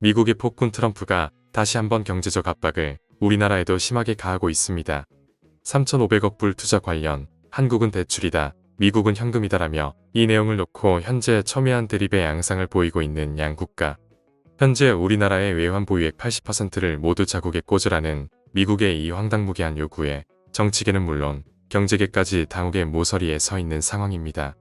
미국의 폭군 트럼프가 다시 한번 경제적 압박을 우리나라에도 심하게 가하고 있습니다. 3,500억 불 투자 관련, 한국은 대출이다, 미국은 현금이다라며 이 내용을 놓고 현재 첨예한 대립의 양상을 보이고 있는 양 국가. 현재 우리나라의 외환 보유액 80%를 모두 자국에 꽂으라는 미국의 이 황당무계한 요구에 정치계는 물론 경제계까지 당혹의 모서리에 서 있는 상황입니다.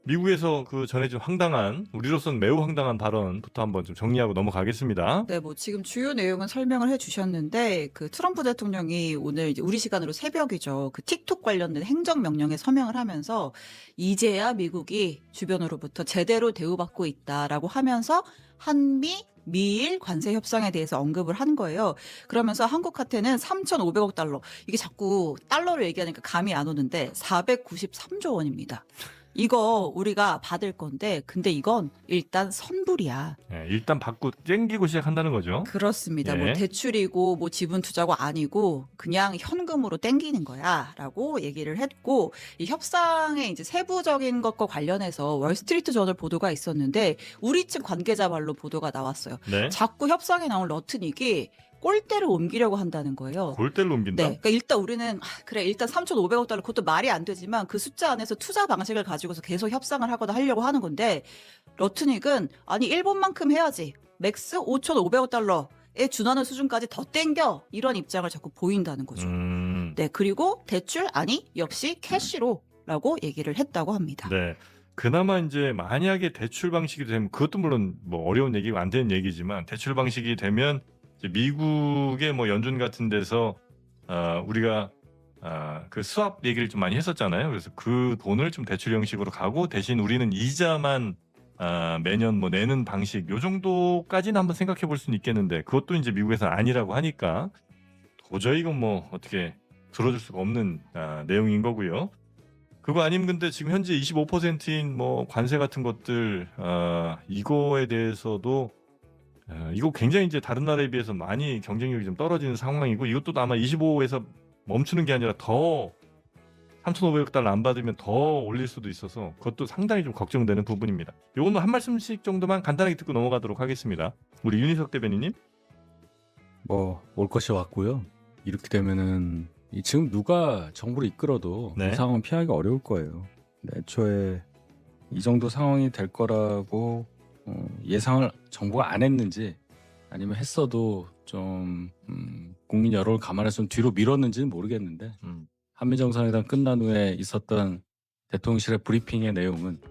미국에서 그 전해진 황당한, 우리로서는 매우 황당한 발언부터 한번 좀 정리하고 넘어가겠습니다. 네, 뭐 지금 주요 내용은 설명을 해주셨는데 그 트럼프 대통령이 오늘 이제 우리 시간으로 새벽이죠. 그 틱톡 관련된 행정명령에 서명을 하면서 이제야 미국이 주변으로부터 제대로 대우받고 있다라고 하면서 한미 미일 관세 협상에 대해서 언급을 한 거예요. 그러면서 한국한테는 3,500억 달러. 이게 자꾸 달러로 얘기하니까 감이 안 오는데 493조 원입니다. 이거 우리가 받을 건데 근데 이건 일단 선불이야. 예, 일단 받고 땡기고 시작한다는 거죠. 그렇습니다. 예. 뭐 대출이고 뭐 지분 투자고 아니고 그냥 현금으로 땡기는 거야라고 얘기를 했고 이 협상의 이제 세부적인 것과 관련해서 월스트리트 저널 보도가 있었는데 우리 측 관계자 말로 보도가 나왔어요. 네. 자꾸 협상에 나온 러트닉이 꼴대를 옮기려고 한다는 거예요. 골대를 옮긴다. 네. 그러니까 일단 우리는 그래 일단 3,500억 달러 그것도 말이 안 되지만 그 숫자 안에서 투자 방식을 가지고서 계속 협상을 하거나 하려고 하는 건데 러트닉은 아니 일본만큼 해야지 맥스 5,500억 달러에 준하는 수준까지 더 땡겨 이런 입장을 자꾸 보인다는 거죠. 네. 그리고 대출 아니 역시 캐시로라고 얘기를 했다고 합니다. 네. 그나마 이제 만약에 대출 방식이 되면 그것도 물론 뭐 어려운 얘기가 안 되는 얘기지만 대출 방식이 되면 이제 미국의 뭐 연준 같은 데서 우리가 그 수합 얘기를 좀 많이 했었잖아요. 그래서 그 돈을 좀 대출 형식으로 가고 대신 우리는 이자만 매년 뭐 내는 방식 요 정도까지는 한번 생각해 볼 수는 있겠는데 그것도 이제 미국에서는 아니라고 하니까 도저히 이건 뭐 어떻게 들어줄 수가 없는 내용인 거고요. 그거 아니면 근데 지금 현재 25%인 뭐 관세 같은 것들 이거에 대해서도 이거 굉장히 이제 다른 나라에 비해서 많이 경쟁력이 좀 떨어지는 상황이고 이것도 아마 25에서 멈추는 게 아니라 더 3,500억 달러 안 받으면 더 올릴 수도 있어서 그것도 상당히 좀 걱정되는 부분입니다. 요거는 한 말씀씩 정도만 간단하게 듣고 넘어가도록 하겠습니다. 우리 윤희석 대변인님. 뭐 올 것이 왔고요. 이렇게 되면은 지금 누가 정부를 이끌어도 네. 이 상황은 피하기가 어려울 거예요. 애초에 이 정도 상황이 될 거라고 예상을 정부가 안 했는지 아니면 했어도 좀 국민 여론을 감안해서 좀 뒤로 밀었는지는 모르겠는데 한미 정상회담 끝난 후에 있었던 대통령실의 브리핑의 내용은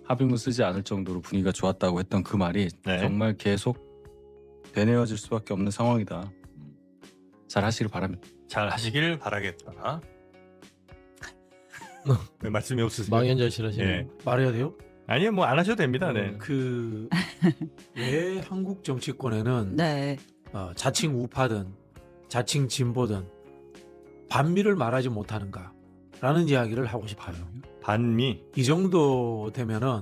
합의문 쓰지 않을 정도로 분위기가 좋았다고 했던 그 말이 네. 정말 계속 되뇌어질 수밖에 없는 상황이다. 잘 하시길 바랍니다. 잘 하시길 바라겠다. 네, 말씀이 없으세요? 망연자실하시네요. 예. 말해야 돼요? 아니요, 뭐 안 하셔도 됩니다. 네. 왜 한국 정치권에는 네. 자칭 우파든 자칭 진보든 반미를 말하지 못하는가라는 이야기를 하고 싶어요. 반미. 이 정도 되면은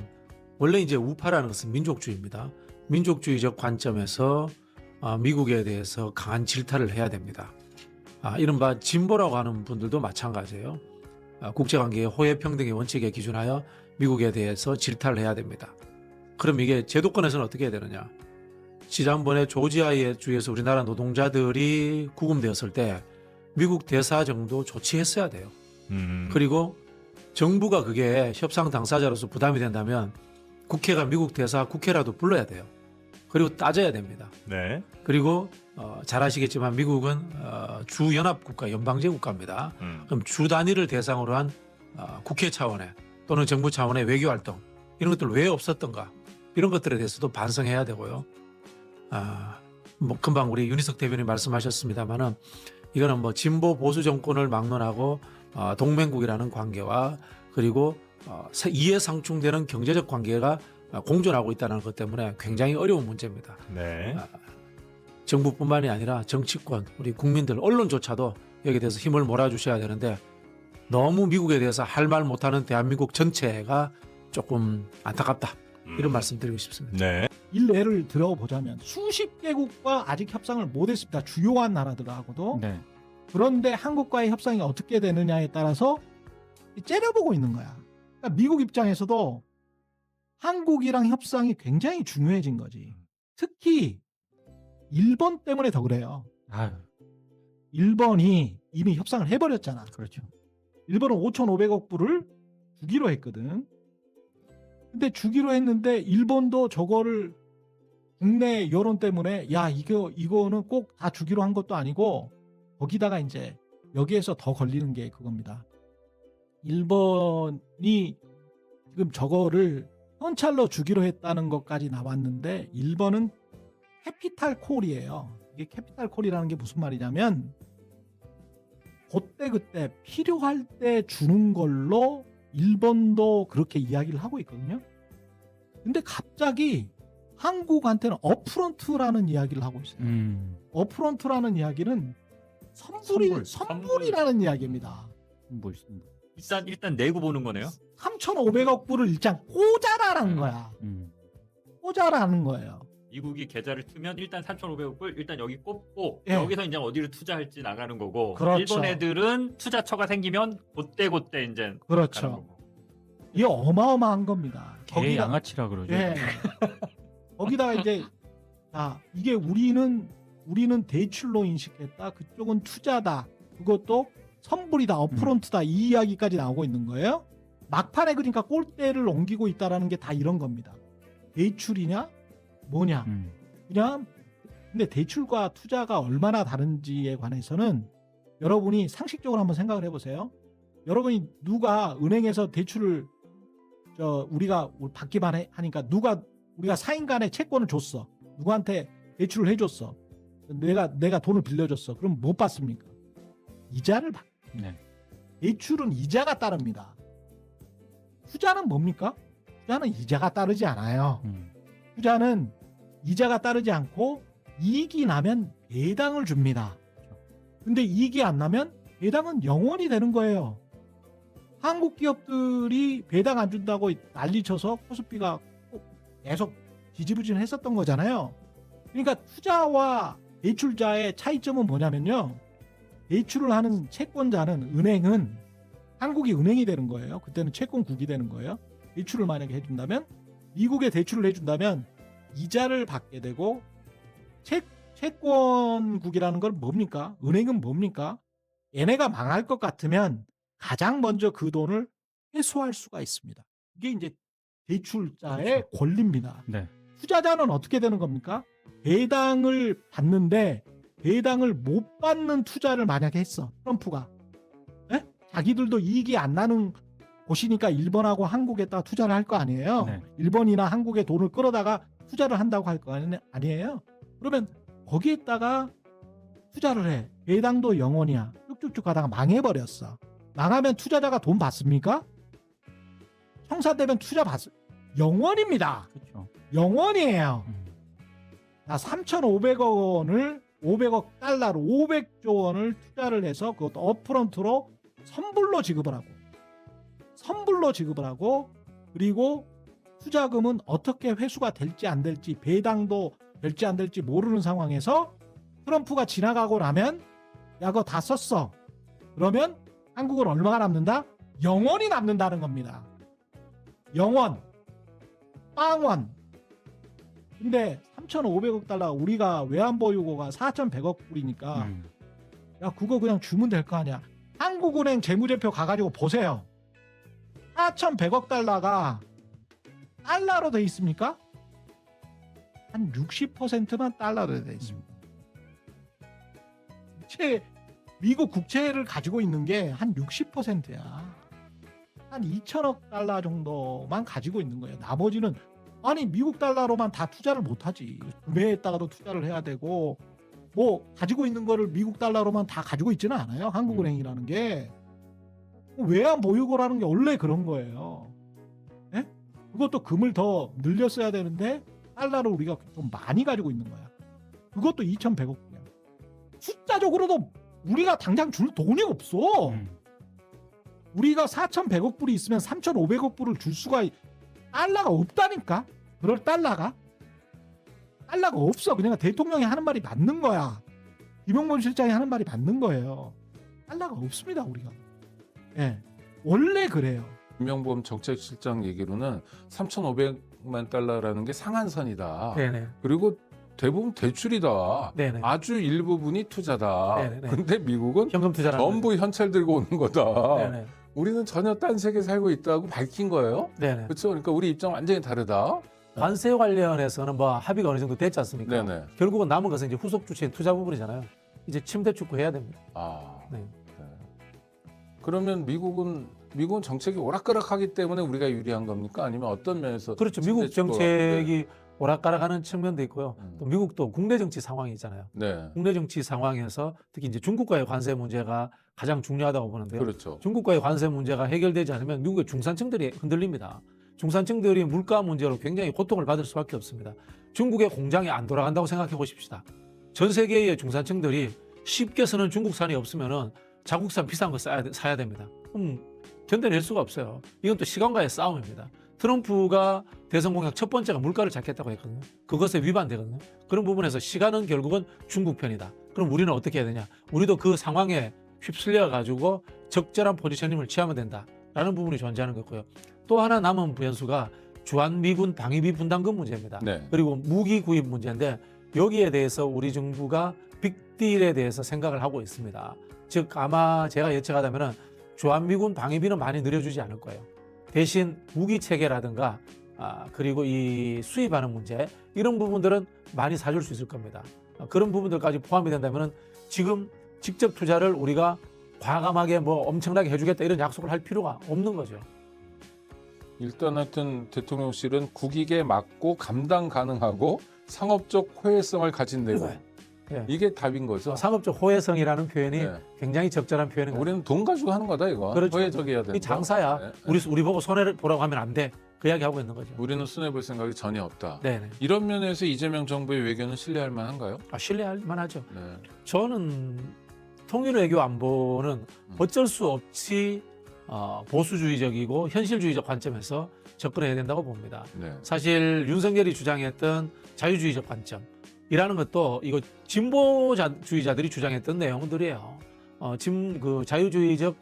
원래 이제 우파라는 것은 민족주의입니다. 민족주의적 관점에서 미국에 대해서 강한 질타를 해야 됩니다. 이른바 진보라고 하는 분들도 마찬가지예요. 국제관계의 호혜평등의 원칙에 기준하여 미국에 대해서 질타를 해야 됩니다. 그럼 이게 제도권에서는 어떻게 해야 되느냐? 지난번에 조지아의 주에서 우리나라 노동자들이 구금되었을 때 미국 대사 정도 조치했어야 돼요. 그리고 정부가 그게 협상 당사자로서 부담이 된다면 국회가 미국 대사 국회라도 불러야 돼요. 그리고 따져야 됩니다. 네. 그리고 잘 아시겠지만 미국은 주연합국가, 연방제 국가입니다. 그럼 주 단위를 대상으로 한 국회 차원의 또는 정부 차원의 외교활동 이런 것들 왜 없었던가 이런 것들에 대해서도 반성해야 되고요. 뭐 금방 우리 윤희석 대변인 말씀하셨습니다마는 이거는 뭐 진보 보수 정권을 막론하고 동맹국이라는 관계와 그리고 이해상충되는 경제적 관계가 공존하고 있다는 것 때문에 굉장히 어려운 문제입니다. 네. 정부뿐만이 아니라 정치권, 우리 국민들, 언론조차도 여기에 대해서 힘을 몰아주셔야 되는데 너무 미국에 대해서 할 말 못하는 대한민국 전체가 조금 안타깝다. 이런 말씀 드리고 싶습니다. 네. 일례를 들어보자면 수십 개국과 아직 협상을 못했습니다. 주요한 나라들하고도. 네. 그런데 한국과의 협상이 어떻게 되느냐에 따라서 째려보고 있는 거야. 그러니까 미국 입장에서도 한국이랑 협상이 굉장히 중요해진 거지. 특히 일본 때문에 더 그래요. 아유, 일본이 이미 협상을 해버렸잖아. 그렇죠. 일본은 5,500억 불을 주기로 했거든. 근데 주기로 했는데 일본도 저거를 국내 여론 때문에 야 이거는 꼭 다 주기로 한 것도 아니고 거기다가 이제 여기에서 더 걸리는 게 그겁니다. 일본이 지금 저거를 현찰로 주기로 했다는 것까지 나왔는데 일본은 캐피탈 콜이에요. 이게 캐피탈 콜이라는 게 무슨 말이냐면 그때 필요할 때 주는 걸로 일본도 그렇게 이야기를 하고 있거든요. 근데 갑자기 한국한테는 어프런트라는 이야기를 하고 있어요. 어프런트라는 이야기는 선불이라는 이야기입니다. 뭐 일단 내고 보는 거네요. 3,500억 불을 일단 꽂아라라는 거야. 꽂아라는 거예요. 미국이 계좌를 트면 일단 3,500억 불 일단 여기 꼽고 예. 여기서 이제 어디를 투자할지 나가는 거고 그렇죠. 일본 애들은 투자처가 생기면 그때 이제 가는 그렇죠. 거고. 이게 어마어마한 겁니다. 개 양아치라 그러죠. 예. 거기다가 이제 이게 우리는 대출로 인식했다. 그쪽은 투자다. 그것도 선불이다. 어프론트다. 이 이야기까지 나오고 있는 거예요. 막판에 그러니까 꼴대를 옮기고 있다라는 게 다 이런 겁니다. 대출이냐? 뭐냐? 그냥 근데 대출과 투자가 얼마나 다른지에 관해서는 여러분이 상식적으로 한번 생각을 해보세요. 여러분이 누가 은행에서 대출을 우리가 받기만 하니까 우리가 사인간에 채권을 줬어. 누구한테 대출을 해줬어. 내가 돈을 빌려줬어. 그럼 못 받습니까? 이자를 받. 네. 대출은 이자가 따릅니다. 투자는 뭡니까? 투자는 이자가 따르지 않아요. 투자는 이자가 따르지 않고 이익이 나면 배당을 줍니다. 근데 이익이 안 나면 배당은 영원히 되는 거예요. 한국 기업들이 배당 안 준다고 난리쳐서 코스피가 계속 지지부진했었던 거잖아요. 그러니까 투자와 대출자의 차이점은 뭐냐면요. 대출을 하는 채권자는 은행은 한국이 은행이 되는 거예요. 그때는 채권국이 되는 거예요. 대출을 만약에 해준다면 미국에 대출을 해준다면 이자를 받게 되고 채권국이라는 건 뭡니까? 은행은 뭡니까? 얘네가 망할 것 같으면 가장 먼저 그 돈을 회수할 수가 있습니다. 이게 이제 대출자의 권리입니다. 네. 투자자는 어떻게 되는 겁니까? 배당을 받는데 배당을 못 받는 투자를 만약에 했어. 트럼프가. 에? 자기들도 이익이 안 나는 곳이니까 일본하고 한국에다가 투자를 할 거 아니에요. 네. 일본이나 한국에 돈을 끌어다가 투자를 한다고 할 거 아니에요. 그러면 거기에다가 투자를 해. 배당도 영원이야. 쭉쭉쭉 가다가 망해버렸어. 망하면 투자자가 돈 받습니까? 청산되면 투자 영원입니다. 그렇죠. 영원이에요. 3,500억 원을 500억 달러로 500조 원을 투자를 해서 그것도 업프런트로 선불로 지급을 하고 그리고 투자금은 어떻게 회수가 될지 안 될지 배당도 될지 안 될지 모르는 상황에서 트럼프가 지나가고 나면 야 그거 다 썼어. 그러면 한국은 얼마가 남는다? 영원히 남는다는 겁니다. 영원. 빵원. 근데 3,500억 달러 우리가 외환보유고가 4,100억 불이니까 야 그거 그냥 주면 될 거 아니야. 한국은행 재무제표 가가지고 보세요. 4,100억 달러가 달러로 돼 있습니까? 한 60%만 달러로 돼 있습니다. 미국 국채를 가지고 있는 게 한 60%야. 한 2천억 달러 정도만 가지고 있는 거예요. 나머지는 아니 미국 달러로만 다 투자를 못하지. 구매했다가도 투자를 해야 되고 뭐 가지고 있는 거를 미국 달러로만 다 가지고 있지는 않아요. 한국은행이라는 게. 외환 보유고라는 게 원래 그런 거예요. 네? 그것도 금을 더 늘렸어야 되는데 달러를 우리가 좀 많이 가지고 있는 거야. 그것도 2,100억 불이야. 숫자적으로도 우리가 당장 줄 돈이 없어. 우리가 4,100억 불이 있으면 3,500억 불을 줄 수가 달러가 없다니까. 그럴 달러가 없어. 그냥 대통령이 하는 말이 맞는 거야. 김용범 실장이 하는 말이 맞는 거예요. 달러가 없습니다 우리가. 예, 원래 그래요. 김용범 정책실장 얘기로는 3,500만 달러라는 게 상한선이다. 네네. 그리고 대부분 대출이다. 네네. 아주 일부분이 투자다. 네네네. 근데 미국은 현금 투자라는 전부 현찰 들고 오는 거다. 네네. 우리는 전혀 딴 세계 살고 있다고 밝힌 거예요. 네네. 그렇죠? 그러니까 우리 입장 완전히 다르다. 관세 관련해서는 뭐 합의가 어느 정도 됐지 않습니까? 네네. 결국은 남은 것은 이제 후속 주체인 투자 부분이잖아요. 이제 침대 축구해야 됩니다. 아. 네. 네. 그러면 미국은 정책이 오락가락하기 때문에 우리가 유리한 겁니까? 아니면 어떤 면에서? 그렇죠. 미국 침대 축구가- 정책이 오락가락하는 측면도 있고요. 또 미국도 국내 정치 상황이 있잖아요. 네. 국내 정치 상황에서 특히 이제 중국과의 관세 문제가 가장 중요하다고 보는데요. 그렇죠. 중국과의 관세 문제가 해결되지 않으면 미국의 중산층들이 흔들립니다. 중산층들이 물가 문제로 굉장히 고통을 받을 수밖에 없습니다. 중국의 공장이 안 돌아간다고 생각해 보십시다. 전 세계의 중산층들이 쉽게 쓰는 중국산이 없으면은 자국산 비싼 거 사야 됩니다. 그럼 견뎌낼 수가 없어요. 이건 또 시간과의 싸움입니다. 트럼프가 대선 공약 첫 번째가 물가를 잡겠다고 했거든요. 그것에 위반되거든요. 그런 부분에서 시간은 결국은 중국 편이다. 그럼 우리는 어떻게 해야 되냐? 우리도 그 상황에 휩쓸려 가지고 적절한 포지셔닝을 취하면 된다라는 부분이 존재하는 거고요. 또 하나 남은 변수가 주한미군 방위비 분담금 문제입니다. 네. 그리고 무기 구입 문제인데 여기에 대해서 우리 정부가 빅딜에 대해서 생각을 하고 있습니다. 즉 아마 제가 예측하다면은 주한미군 방위비는 많이 늘려주지 않을 거예요. 대신 무기 체계라든가 그리고 이 수입하는 문제 이런 부분들은 많이 사줄 수 있을 겁니다. 그런 부분들까지 포함이 된다면은 지금 직접 투자를 우리가 과감하게 뭐 엄청나게 해주겠다 이런 약속을 할 필요가 없는 거죠. 일단 하여튼 대통령실은 국익에 맞고 감당 가능하고 상업적 호혜성을 가진 내용. 네. 이게 답인 거죠. 상업적 호혜성이라는 표현이 네. 굉장히 적절한 표현인 거예요. 우리는 돈 가지고 하는 거다 이거. 그렇죠. 호혜적이어야 된다. 이 장사야. 네. 우리 보고 손해를 보라고 하면 안 돼. 그 이야기 하고 있는 거죠. 우리는 손해 볼 생각이 전혀 없다. 네네. 이런 면에서 이재명 정부의 외교는 신뢰할 만한가요? 신뢰할 만하죠. 네. 저는 통일 외교 안보는 어쩔 수 없이 보수주의적이고 현실주의적 관점에서 접근해야 된다고 봅니다. 네. 사실 윤석열이 주장했던 자유주의적 관점이라는 것도 이거 진보주의자들이 주장했던 내용들이에요. 그 자유주의적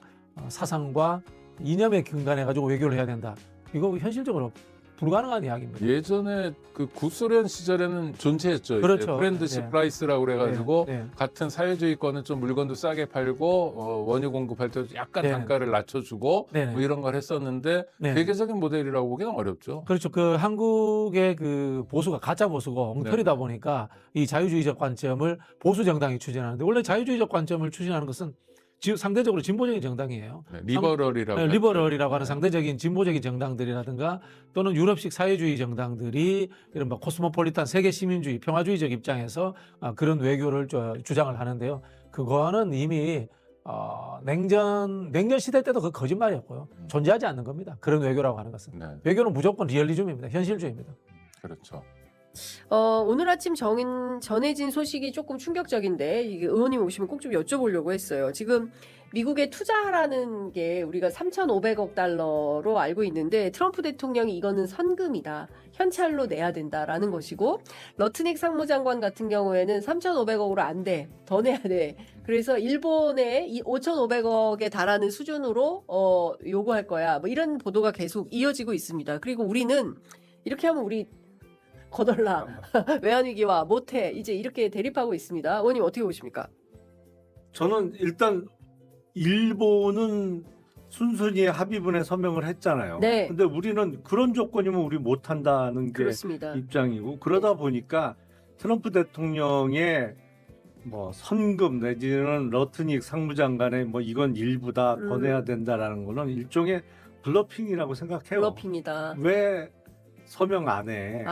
사상과 이념에 근간해 가지고 외교를 해야 된다. 이거 현실적으로 불가능한 이야기입니다. 예전에 그 구소련 시절에는 존재했죠. 그렇죠. 프렌드십 네. 프라이스라고 그래가지고 네, 네. 같은 사회주의권은 좀 물건도 싸게 팔고 원유 공급할 때 약간 네. 단가를 낮춰주고 네. 뭐 이런 걸 했었는데 네. 세계적인 모델이라고 보기는 어렵죠. 그렇죠. 그 한국의 그 보수가 가짜 보수고 엉터리다 네. 보니까 이 자유주의적 관점을 보수 정당이 추진하는데 원래 자유주의적 관점을 추진하는 것은 상대적으로 진보적인 정당이에요. 네, 리버럴이라고. 네, 리버럴이라고 하는 네. 상대적인 진보적인 정당들이라든가 또는 유럽식 사회주의 정당들이 이런 뭐 코스모폴리탄 세계 시민주의 평화주의적 입장에서 그런 외교를 주장을 하는데요. 그거는 이미 냉전 시대 때도 그 거짓말이었고요. 존재하지 않는 겁니다. 그런 외교라고 하는 것은. 네, 외교는 무조건 리얼리즘입니다. 현실주의입니다. 그렇죠. 오늘 아침 전해진 소식이 조금 충격적인데 이게 의원님 오시면 꼭 좀 여쭤보려고 했어요. 지금 미국에 투자하라는 게 우리가 3,500억 달러로 알고 있는데 트럼프 대통령이 이거는 선금이다. 현찰로 내야 된다라는 것이고 러트닉 상무장관 같은 경우에는 3,500억으로 안 돼. 더 내야 돼. 그래서 일본에 이 5,500억에 달하는 수준으로 요구할 거야. 뭐 이런 보도가 계속 이어지고 있습니다. 그리고 우리는 이렇게 하면 우리 거덜나 외환위기와 모태 이제 이렇게 대립하고 있습니다. 의원님 어떻게 보십니까? 저는 일단 일본은 순순히 합의문에 서명을 했잖아요. 네. 근데 우리는 그런 조건이면 우리 못 한다는 게 그렇습니다. 입장이고 그러다 보니까 트럼프 대통령의 뭐 선금 내지는 러트닉 상무장관의 뭐 이건 일부다 더 내야 된다라는 거는 일종의 블러핑이라고 생각해요. 블러핑이다. 왜 서명 안 해?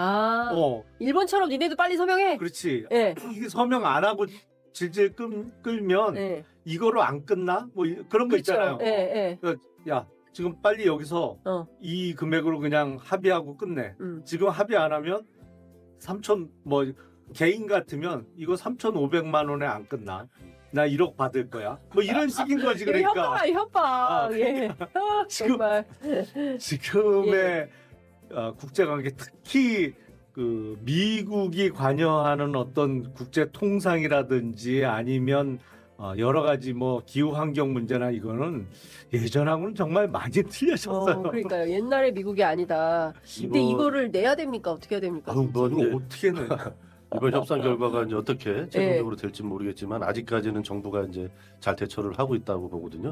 일본처럼 니네도 빨리 서명해. 그렇지. 네. 이게 서명 안 하고 질질 끌면 네. 이거로 안 끝나? 뭐 그런 거 그렇죠. 있잖아요. 네, 네. 야, 지금 빨리 여기서 이 금액으로 그냥 합의하고 끝내. 지금 합의 안 하면 3천 뭐 개인 같으면 이거 3,500만 원에 안 끝나. 나 1억 받을 거야. 뭐 이런 식인 거지 그러니까. 협박. 예. 지금 정말. 지금의 국제관계 특히 그 미국이 관여하는 어떤 국제 통상이라든지 아니면 여러 가지 뭐 기후 환경 문제나 이거는 예전하고는 정말 많이 틀려졌어요. 그러니까요. 옛날의 미국이 아니다. 근데 이거를 내야 됩니까? 어떻게 해야 됩니까? 뭐 어떻게 내? 이번 협상 결과가 이제 어떻게 최종적으로 될지 모르겠지만 아직까지는 정부가 이제 잘 대처를 하고 있다고 보거든요.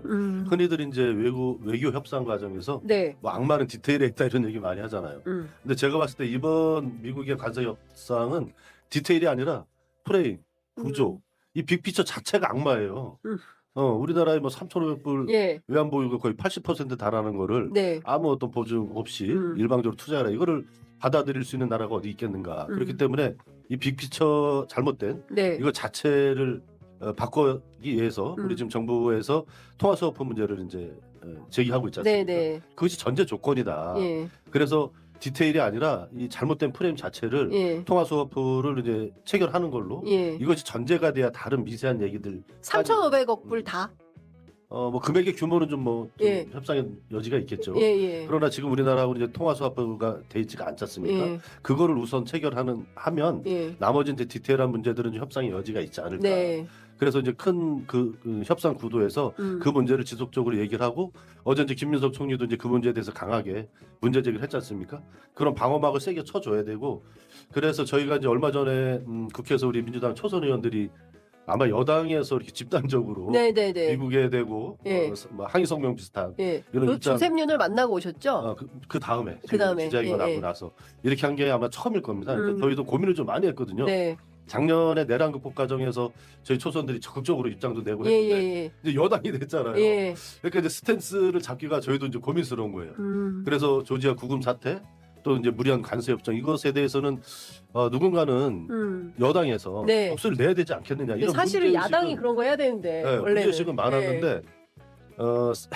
흔히들 이제 외교 협상 과정에서 네. 뭐 악마는 디테일에 있다 이런 얘기 많이 하잖아요. 근데 제가 봤을 때 이번 미국의 관세 협상은 디테일이 아니라 프레임, 구조, 이 빅피처 자체가 악마예요. 우리나라에 뭐 3,500불 예. 외환보유가 거의 80% 달하는 거를 네. 아무 어떤 보증 없이 일방적으로 투자하라 이거를 받아들일 수 있는 나라가 어디 있겠는가. 그렇기 때문에 이 빅피처 잘못된 네. 이거 자체를 바꾸기 위해서 우리 지금 정부에서 통화수업법 문제를 이제 제기하고 있지 않습니까? 네, 네. 그것이 전제 조건이다. 예. 그래서 디테일이 아니라 이 잘못된 프레임 자체를 예. 통화수업을 이제 체결하는 걸로 예. 이것이 전제가 돼야 다른 미세한 얘기들 3,500억 불 다. 뭐 금액의 규모는 좀 뭐 예. 협상의 여지가 있겠죠. 예, 예. 그러나 지금 우리나라하고 이제 통화수합부가 돼 있지가 않지 않습니까? 예. 그거를 우선 체결하면 예. 나머지 이제 디테일한 문제들은 협상의 여지가 있지 않을까. 네. 그래서 이제 큰 그 협상 구도에서 그 문제를 지속적으로 얘기를 하고 어제 이제 김민석 총리도 이제 그 문제에 대해서 강하게 문제 제기를 했지 않습니까? 그런 방어막을 세게 쳐줘야 되고 그래서 저희가 이제 얼마 전에 국회에서 우리 민주당 초선 의원들이 아마 여당에서 이렇게 집단적으로 네네네. 미국에 대고 예. 뭐 항의 성명 비슷한 예. 이런 그 입장 조셉 윤을 만나고 오셨죠? 그 다음에 그 다음에. 기자회견 예, 하고 예. 나서 이렇게 한 게 아마 처음일 겁니다. 그러니까 저희도 고민을 좀 많이 했거든요. 네. 작년에 내란 극복 과정에서 저희 초선들이 적극적으로 입장도 내고 예, 했는데 예, 예. 이제 여당이 됐잖아요. 예. 그러니까 이제 스탠스를 잡기가 저희도 이제 고민스러운 거예요. 그래서 조지아 구금 사태 또 이제 무리한 관세 협정 이것에 대해서는 누군가는 여당에서 네. 목소리를 내야 되지 않겠느냐 이런 사실은 문제의식은- 야당이 그런 거 해야 되는데 네, 원래는. 문제의식은 많았는데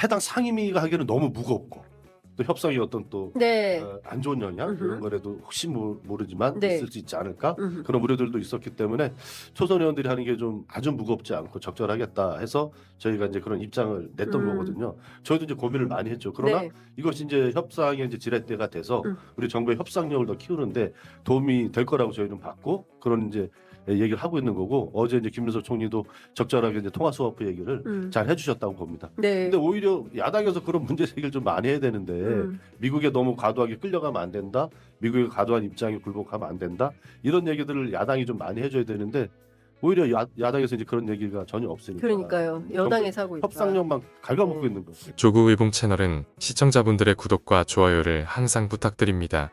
해당 상임위가 하기에는 너무 무겁고 또 협상이 어떤 또 네. 안 좋은 영향 이런 거라도 혹시 모르지만 네. 있을 수 있지 않을까 그런 우려들도 있었기 때문에 초선 의원들이 하는 게 좀 아주 무겁지 않고 적절하겠다 해서 저희가 이제 그런 입장을 냈던 거거든요. 저희도 이제 고민을 많이 했죠. 그러나 네. 이것이 이제 협상의 이제 지렛대가 돼서 우리 정부의 협상력을 더 키우는데 도움이 될 거라고 저희는 봤고 그런 이제 얘기를 하고 있는 거고 어제 이제 김민석 총리도 적절하게 이제 통화수업부 얘기를 잘 해주셨다고 봅니다. 네. 근데 오히려 야당에서 그런 문제 제기를 좀 많이 해야 되는데 미국에 너무 과도하게 끌려가면 안 된다. 미국의 과도한 입장에 굴복하면 안 된다. 이런 얘기들을 야당이 좀 많이 해줘야 되는데 오히려 야당에서 이제 그런 얘기가 전혀 없으니까. 그러니까요. 여당에서 하고 있다. 협상력만 갉아먹고 있는 거죠. 조국의봉 채널은 시청자분들의 구독과 좋아요를 항상 부탁드립니다.